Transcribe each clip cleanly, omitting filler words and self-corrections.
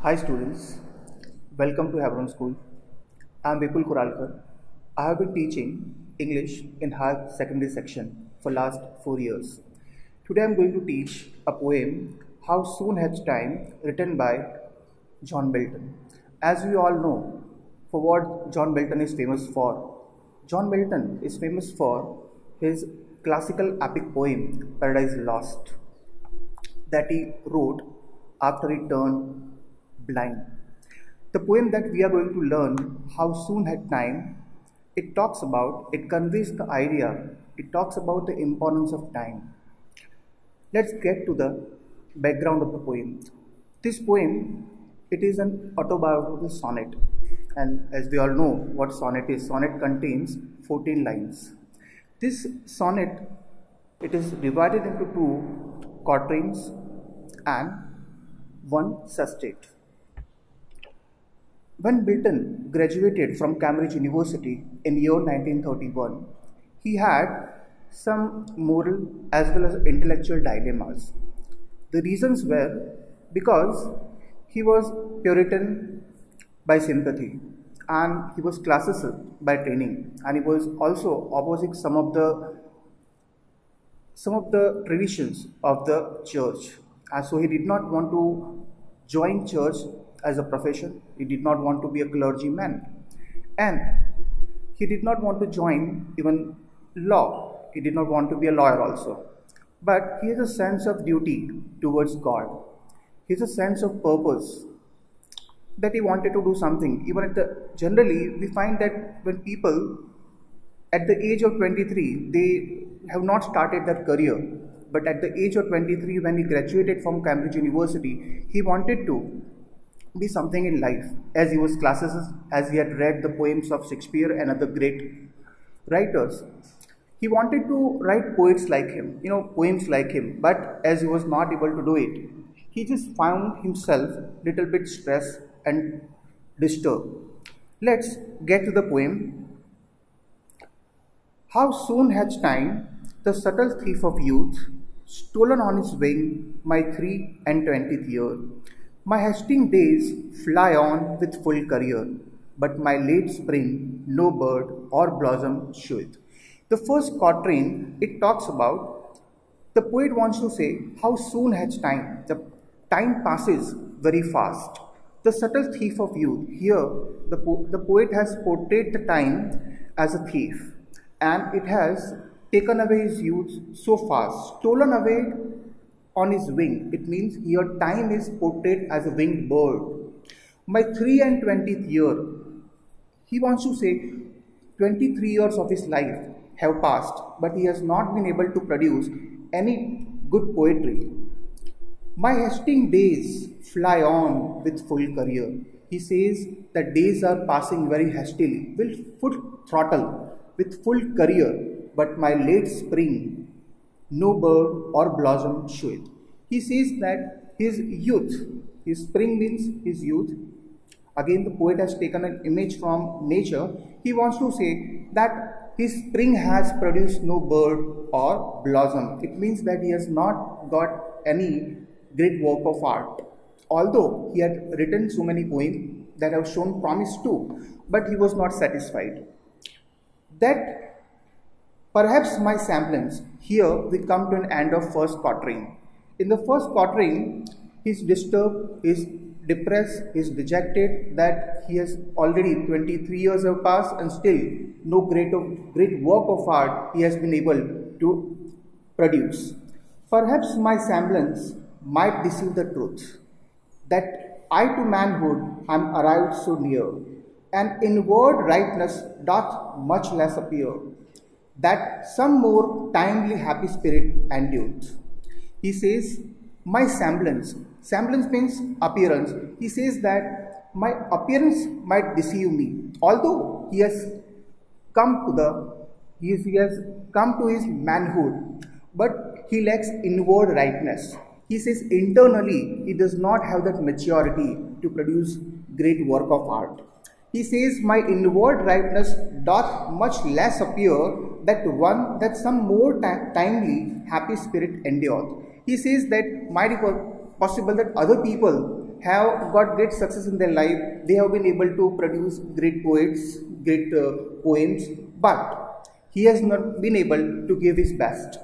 Hi students, welcome to Hebron School. I am Vipul.Kuralkar. I have been teaching English in Higher Secondary section for last 4 years. Today I am going to teach a poem, How Soon Hath Time, written by John Milton. As we all know, for what John Milton is famous for. John Milton is famous for his classical epic poem, Paradise Lost, that he wrote after he turned blind. The poem that we are going to learn, How Soon Had Time, it conveys the idea, it talks about the importance of time. Let's get to the background of the poem. This poem, it is an autobiographical sonnet, and as we all know what sonnet is, sonnet contains 14 lines. This sonnet, it is divided into 2 quatrains and 1 sestet. When Milton graduated from Cambridge University in year 1931, he had some moral as well as intellectual dilemmas. The reasons were because he was Puritan by sympathy and he was classicist by training, and he was also opposing some of the traditions of the church, and so he did not want to join church as a profession. He did not want to be a clergyman, and he did not want to join even law. He did not want to be a lawyer also. But he has a sense of duty towards God. He has a sense of purpose that he wanted to do something. Generally, we find that when people at the age of 23, they have not started their career. But at the age of 23, when he graduated from Cambridge University, he wanted to be something in life, as he was classicist, as he had read the poems of Shakespeare and other great writers. He wanted to write poems like him, but as he was not able to do it, he just found himself little bit stressed and disturbed. Let's get to the poem. How soon hath time, the subtle thief of youth, stolen on his wing my 23 year. My hasting days fly on with full career, but my late spring no bird or blossom showeth. The first quatrain, it talks about, the poet wants to say, how soon hath time? The time passes very fast. The subtle thief of youth. Here, the poet has portrayed the time as a thief, and it has taken away his youth so fast, stolen away on his wing. It means here time is portrayed as a winged bird. My 23rd year, he wants to say 23 years of his life have passed, but he has not been able to produce any good poetry. My hasting days fly on with full career. He says that days are passing very hastily, with full throttle, with full career, but my late spring no bird or blossom showeth. He says that his youth, his spring means his youth. Again, the poet has taken an image from nature. He wants to say that his spring has produced no bird or blossom. It means that he has not got any great work of art. Although he had written so many poems that have shown promise too, but he was not satisfied. That perhaps my semblance, here we come to an end of first quatrain. In the first quatrain, he is disturbed, he is depressed, he is dejected that he has already 23 years have passed and still no great work of art he has been able to produce. Perhaps my semblance might deceive the truth, that I to manhood am arrived so near, and inward rightness doth much less appear, that some more timely happy spirit endureth. He says, my semblance means appearance. He says that my appearance might deceive me, although he has come to his manhood, but he lacks inward rightness. He says internally he does not have that maturity to produce great work of art. He says, my inward rightness doth much less appear, that some more timely happy spirit endureth. He says that might be possible that other people have got great success in their life. They have been able to produce great poets, great poems, but he has not been able to give his best.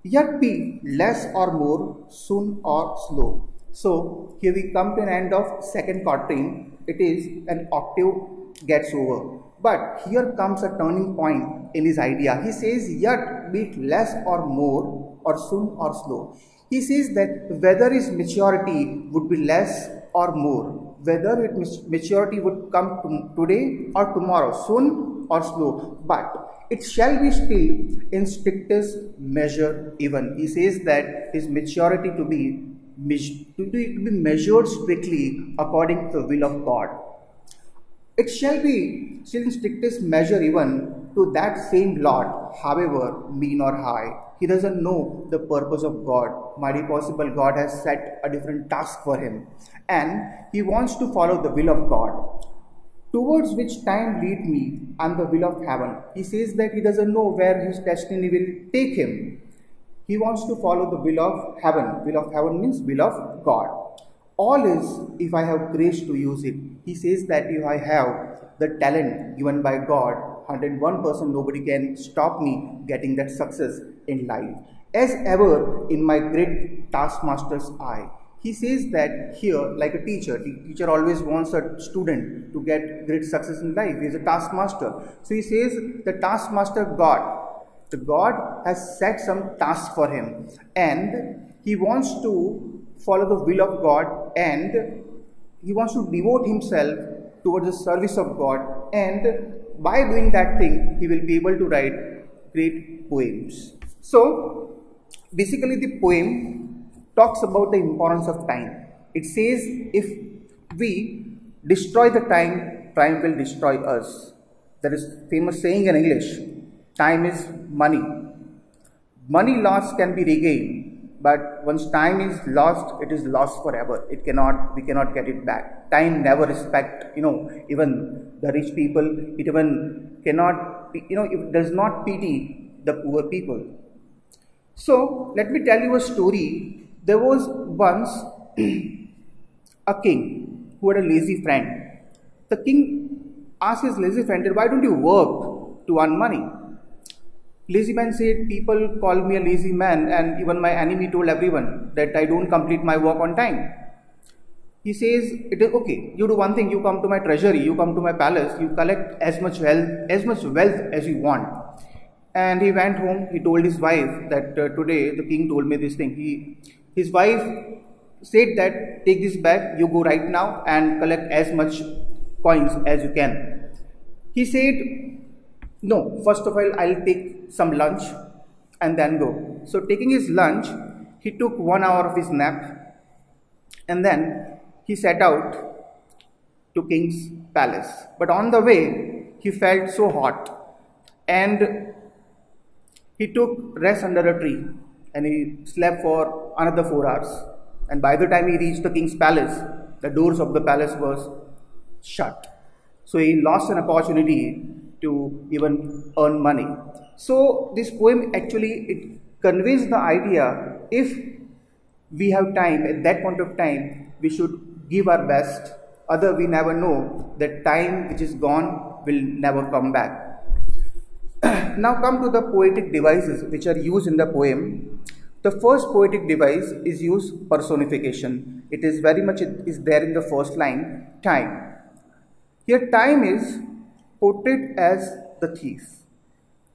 Yet be less or more, soon or slow. So here we come to an end of second quatrain. It is an octave gets over. But here comes a turning point in his idea. He says, yet be it less or more, or soon or slow. He says that whether his maturity would be less or more, whether maturity would come today or tomorrow, soon or slow, but it shall be still in strictest measure even. He says that his maturity to be measured strictly according to the will of God. It shall be still in strictest measure even to that same Lord, however mean or high. He doesn't know the purpose of God. Might be possible God has set a different task for him, and he wants to follow the will of God. Towards which time lead me and the will of heaven. He says that he doesn't know where his destiny will take him. He wants to follow the will of heaven. Will of heaven means will of God. All is if I have grace to use it. He says that if I have the talent given by God, 101% nobody can stop me getting that success in life. As ever in my great taskmaster's eye. He says that here, like a teacher, the teacher always wants a student to get great success in life. He is a taskmaster. So he says the taskmaster God, the God has set some task for him, and he wants to follow the will of God, and he wants to devote himself towards the service of God, and by doing that thing, he will be able to write great poems. So basically the poem talks about the importance of time. It says if we destroy the time, time will destroy us. There is famous saying in English, time is money. Money lost can be regained, but once time is lost, it is lost forever. We cannot get it back. Time never respect, even the rich people. It even cannot, it does not pity the poor people. So let me tell you a story. There was once a king who had a lazy friend. The king asked his lazy friend, why don't you work to earn money? Lazy man said, people call me a lazy man, and even my enemy told everyone that I don't complete my work on time. He says, it is okay, you do one thing, you come to my treasury, you come to my palace, you collect as much wealth as you want. And he went home, he told his wife that today the king told me this thing. His wife said that take this bag, you go right now and collect as much coins as you can. He said, no, first of all I'll take some lunch and then go. So taking his lunch, he took 1 hour of his nap, and then he set out to king's palace. But on the way, he felt so hot, and he took rest under a tree, and he slept for another 4 hours. And by the time he reached the king's palace, the doors of the palace was shut. So he lost an opportunity to even earn money. So this poem actually, it conveys the idea, if we have time, at that point of time, we should give our best. Other we never know that time which is gone will never come back. Now come to the poetic devices which are used in the poem. The first poetic device is used personification. It is very much, it is there in the first line, time. Here time is portrayed as the thief.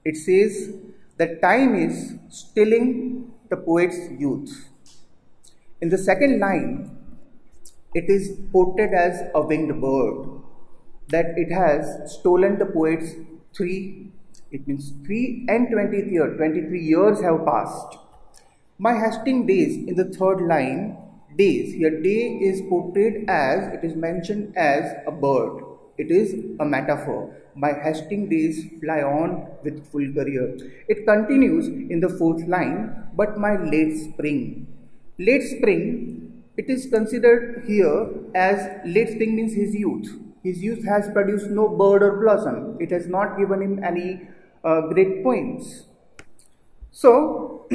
It says that time is stealing the poet's youth. In the second line, it is portrayed as a winged bird, that it has stolen the poet's 3 and 20th year, 23 years have passed. My hasting days, in the third line, days, here day is portrayed as, it is mentioned as a bird. It is a metaphor. My hasting days fly on with full career. It continues in the fourth line, but my late spring. Late spring, it is considered here as, late spring means his youth. His youth has produced no bird or blossom. It has not given him any great poems. So,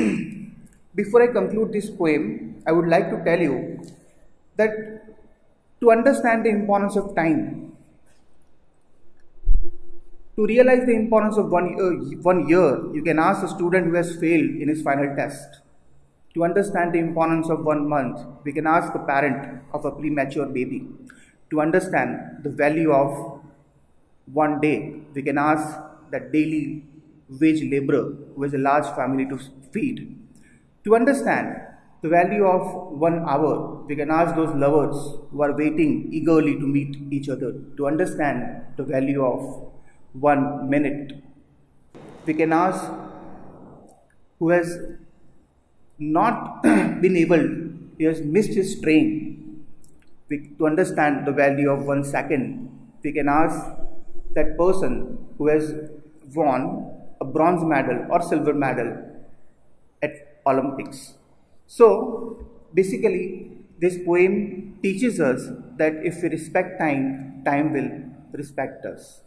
before I conclude this poem, I would like to tell you that to understand the importance of time, to realize the importance of 1 year, you can ask a student who has failed in his final test. To understand the importance of 1 month, we can ask the parent of a premature baby. To understand the value of 1 day, we can ask that daily wage laborer who has a large family to feed. To understand the value of 1 hour, we can ask those lovers who are waiting eagerly to meet each other. To understand the value of 1 minute, we can ask who has not been able, he has missed his train. To understand the value of 1 second, we can ask that person who has won a bronze medal or silver medal at Olympics. So basically, this poem teaches us that if we respect time, time will respect us.